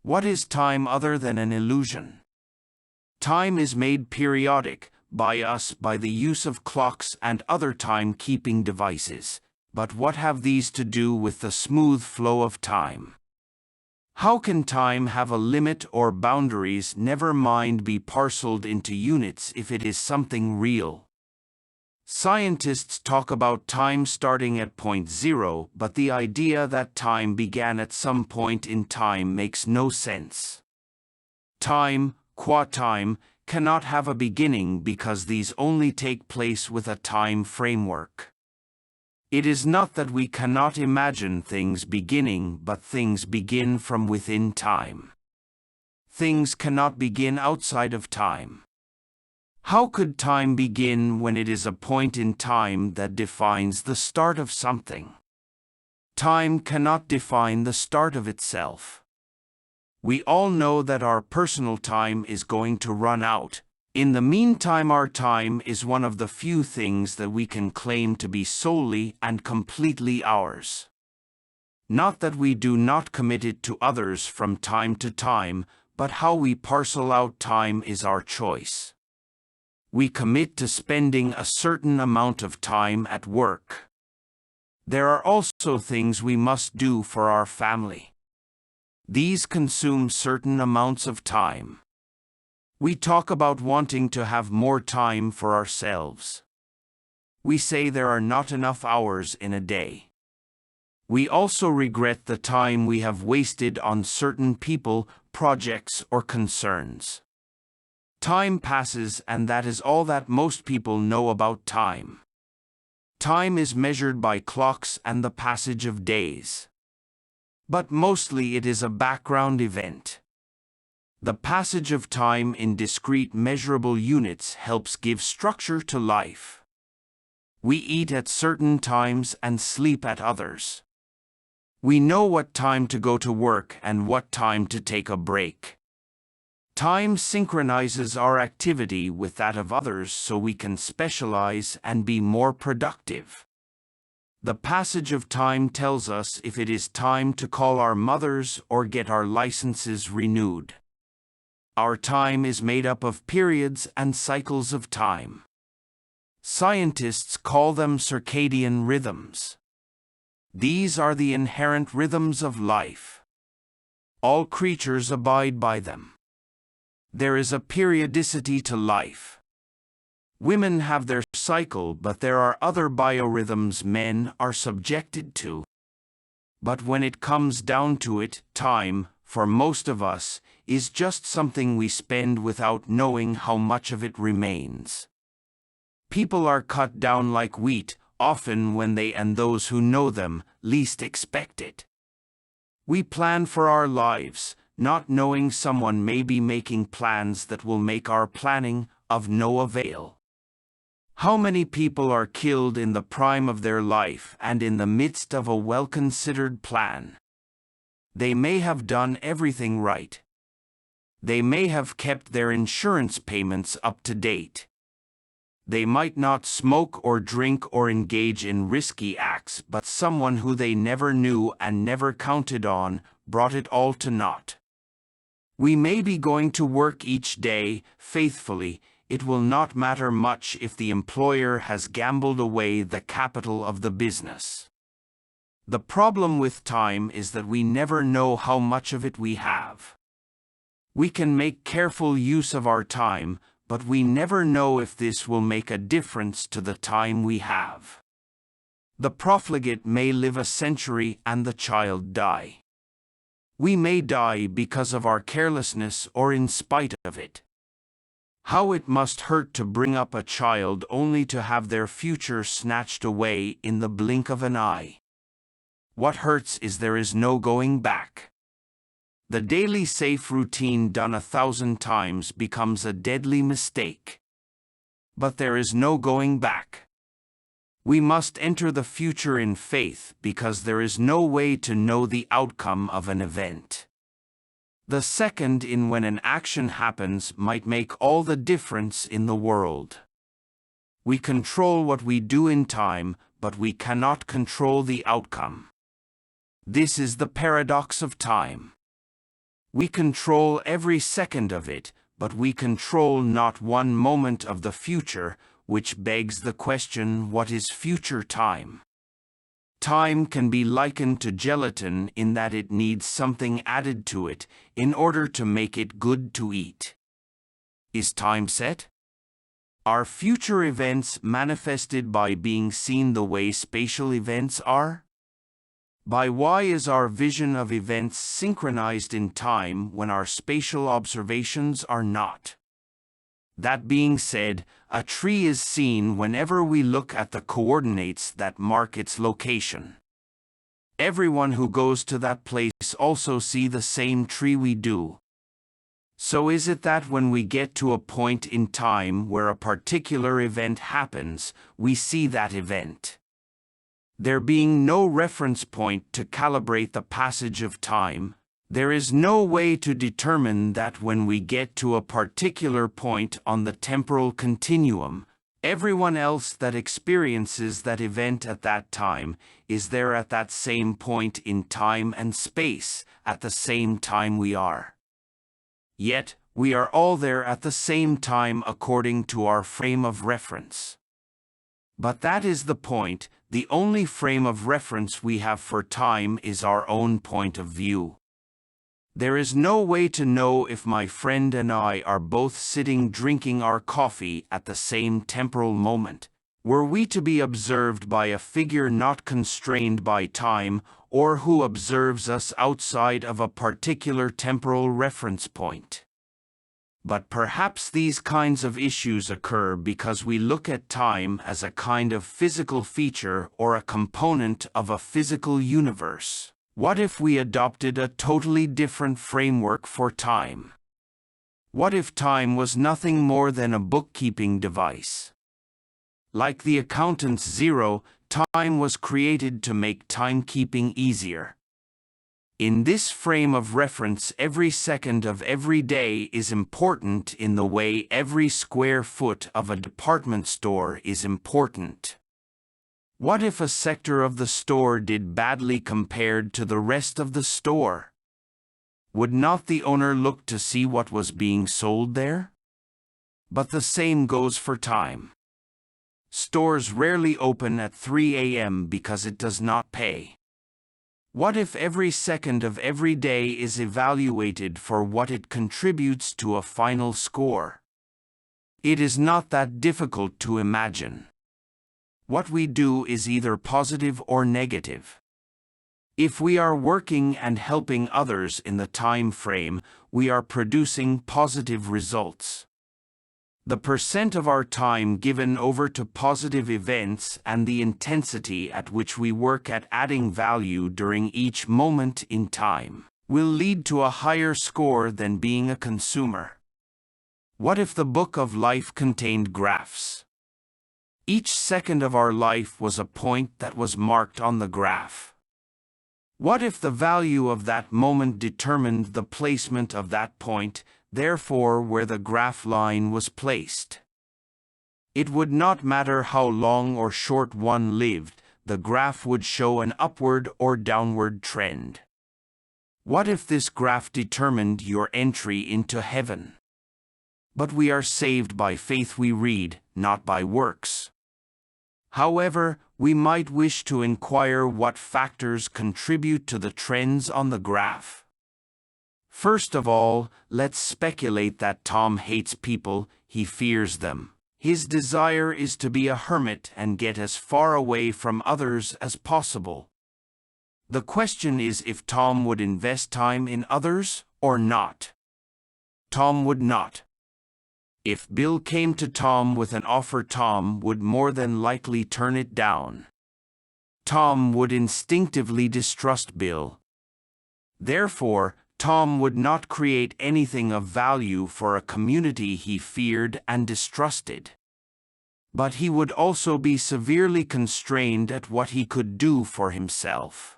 What is time other than an illusion? Time is made periodic by us by the use of clocks and other time-keeping devices. But what have these to do with the smooth flow of time? How can time have a limit or boundaries, never mind be parceled into units if it is something real? Scientists talk about time starting at point zero, but the idea that time began at some point in time makes no sense. Time, qua time, cannot have a beginning because these only take place with a time framework. It is not that we cannot imagine things beginning, but things begin from within time. Things cannot begin outside of time. How could time begin when it is a point in time that defines the start of something? Time cannot define the start of itself. We all know that our personal time is going to run out. In the meantime, our time is one of the few things that we can claim to be solely and completely ours. Not that we do not commit it to others from time to time, but how we parcel out time is our choice. We commit to spending a certain amount of time at work. There are also things we must do for our family. These consume certain amounts of time. We talk about wanting to have more time for ourselves. We say there are not enough hours in a day. We also regret the time we have wasted on certain people, projects, or concerns. Time passes, and that is all that most people know about time. Time is measured by clocks and the passage of days. But mostly it is a background event. The passage of time in discrete measurable units helps give structure to life. We eat at certain times and sleep at others. We know what time to go to work and what time to take a break. Time synchronizes our activity with that of others so we can specialize and be more productive. The passage of time tells us if it is time to call our mothers or get our licenses renewed. Our time is made up of periods and cycles of time. Scientists call them circadian rhythms. These are the inherent rhythms of life. All creatures abide by them. There is a periodicity to life. Women have their cycle, but there are other biorhythms men are subjected to. But when it comes down to it, time, for most of us, is just something we spend without knowing how much of it remains. People are cut down like wheat, often when they and those who know them least expect it. We plan for our lives, not knowing someone may be making plans that will make our planning of no avail. How many people are killed in the prime of their life and in the midst of a well-considered plan? They may have done everything right. They may have kept their insurance payments up to date. They might not smoke or drink or engage in risky acts, but someone who they never knew and never counted on brought it all to naught. We may be going to work each day faithfully. It will not matter much if the employer has gambled away the capital of the business. The problem with time is that we never know how much of it we have. We can make careful use of our time, but we never know if this will make a difference to the time we have. The profligate may live a century and the child die. We may die because of our carelessness or in spite of it. How it must hurt to bring up a child only to have their future snatched away in the blink of an eye. What hurts is there is no going back. The daily safe routine done 1,000 times becomes a deadly mistake. But there is no going back. We must enter the future in faith because there is no way to know the outcome of an event. The second in when an action happens might make all the difference in the world. We control what we do in time, but we cannot control the outcome. This is the paradox of time. We control every second of it, but we control not one moment of the future, which begs the question, what is future time? Time can be likened to gelatin in that it needs something added to it in order to make it good to eat. Is time set? Are future events manifested by being seen the way spatial events are? By why is our vision of events synchronized in time when our spatial observations are not? That being said, a tree is seen whenever we look at the coordinates that mark its location. Everyone who goes to that place also see the same tree we do. So is it that when we get to a point in time where a particular event happens, we see that event? There being no reference point to calibrate the passage of time, there is no way to determine that when we get to a particular point on the temporal continuum, everyone else that experiences that event at that time is there at that same point in time and space at the same time we are. Yet, we are all there at the same time according to our frame of reference. But that is the point. The only frame of reference we have for time is our own point of view. There is no way to know if my friend and I are both sitting drinking our coffee at the same temporal moment. Were we to be observed by a figure not constrained by time, or who observes us outside of a particular temporal reference point? But perhaps these kinds of issues occur because we look at time as a kind of physical feature or a component of a physical universe. What if we adopted a totally different framework for time? What if time was nothing more than a bookkeeping device? Like the accountant's zero, time was created to make timekeeping easier. In this frame of reference, every second of every day is important in the way every square foot of a department store is important. What if a sector of the store did badly compared to the rest of the store? Would not the owner look to see what was being sold there? But the same goes for time. Stores rarely open at 3 a.m. because it does not pay. What if every second of every day is evaluated for what it contributes to a final score? It is not that difficult to imagine. What we do is either positive or negative. If we are working and helping others in the time frame, we are producing positive results. The percent of our time given over to positive events and the intensity at which we work at adding value during each moment in time will lead to a higher score than being a consumer. What if the book of life contained graphs? Each second of our life was a point that was marked on the graph. What if the value of that moment determined the placement of that point, therefore where the graph line was placed? It would not matter how long or short one lived, the graph would show an upward or downward trend. What if this graph determined your entry into heaven? But we are saved by faith we read, not by works. However, we might wish to inquire what factors contribute to the trends on the graph. First of all, let's speculate that Tom hates people, he fears them. His desire is to be a hermit and get as far away from others as possible. The question is if Tom would invest time in others or not. Tom would not. If Bill came to Tom with an offer, Tom would more than likely turn it down. Tom would instinctively distrust Bill. Therefore, Tom would not create anything of value for a community he feared and distrusted. But he would also be severely constrained at what he could do for himself.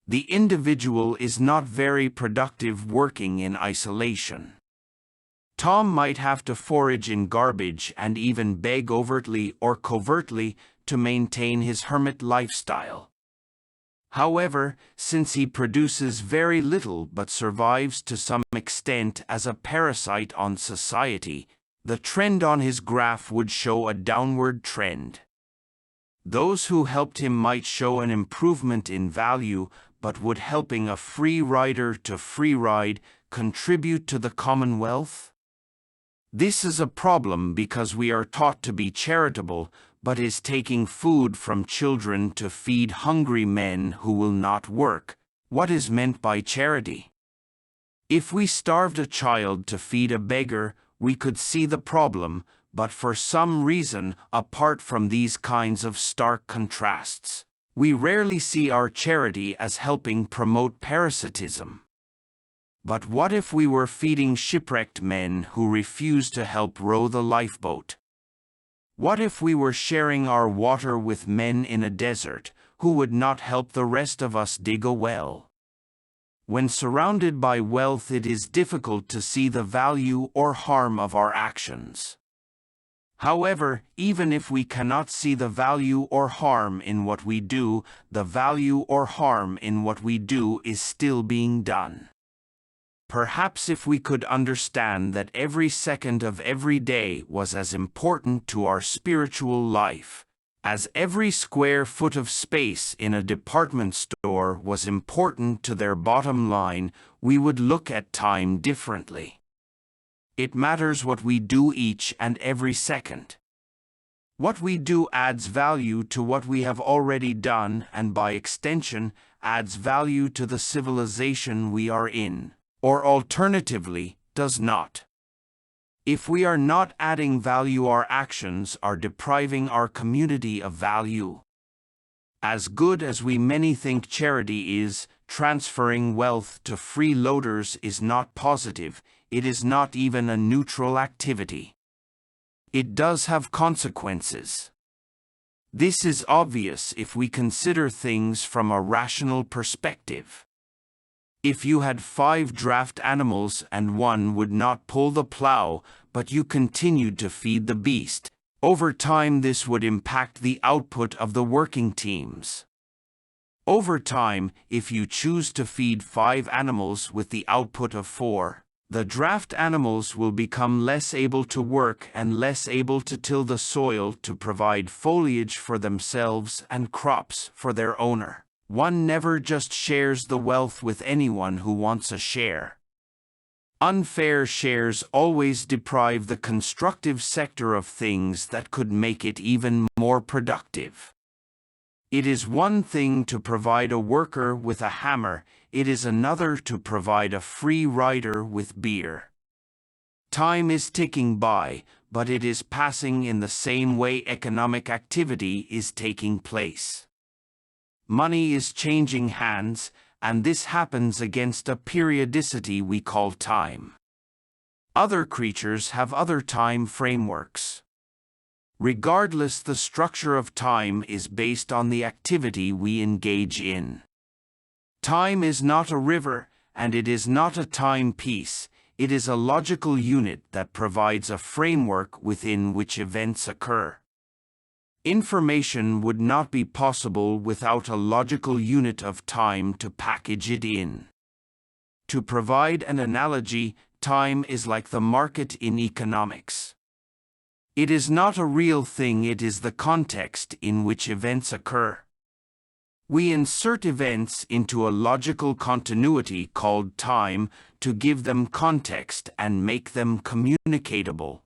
The individual is not very productive working in isolation. Tom might have to forage in garbage and even beg overtly or covertly to maintain his hermit lifestyle. However, since he produces very little but survives to some extent as a parasite on society, the trend on his graph would show a downward trend. Those who helped him might show an improvement in value, but would helping a free rider to free ride contribute to the commonwealth? This is a problem because we are taught to be charitable, but is taking food from children to feed hungry men who will not work. What is meant by charity? If we starved a child to feed a beggar, we could see the problem, but for some reason, apart from these kinds of stark contrasts, we rarely see our charity as helping promote parasitism. But what if we were feeding shipwrecked men who refuse to help row the lifeboat? What if we were sharing our water with men in a desert who would not help the rest of us dig a well? When surrounded by wealth, it is difficult to see the value or harm of our actions. However, even if we cannot see the value or harm in what we do, the value or harm in what we do is still being done. Perhaps if we could understand that every second of every day was as important to our spiritual life as every square foot of space in a department store was important to their bottom line, we would look at time differently. It matters what we do each and every second. What we do adds value to what we have already done, and by extension, adds value to the civilization we are in, or alternatively, does not. If we are not adding value, our actions are depriving our community of value. As good as we many think charity is, transferring wealth to freeloaders is not positive. It is not even a neutral activity. It does have consequences. This is obvious if we consider things from a rational perspective. If you had 5 draft animals and one would not pull the plow, but you continued to feed the beast, over time this would impact the output of the working teams. Over time, if you choose to feed 5 animals with the output of 4, the draft animals will become less able to work and less able to till the soil to provide foliage for themselves and crops for their owner. One never just shares the wealth with anyone who wants a share. Unfair shares always deprive the constructive sector of things that could make it even more productive. It is one thing to provide a worker with a hammer, it is another to provide a free rider with beer. Time is ticking by, but it is passing in the same way economic activity is taking place. Money is changing hands, and this happens against a periodicity we call time. Other creatures have other time frameworks. Regardless, the structure of time is based on the activity we engage in. Time is not a river, and it is not a timepiece. It is a logical unit that provides a framework within which events occur. Information would not be possible without a logical unit of time to package it in. To provide an analogy, time is like the market in economics. It is not a real thing, it is the context in which events occur. We insert events into a logical continuity called time to give them context and make them communicatable.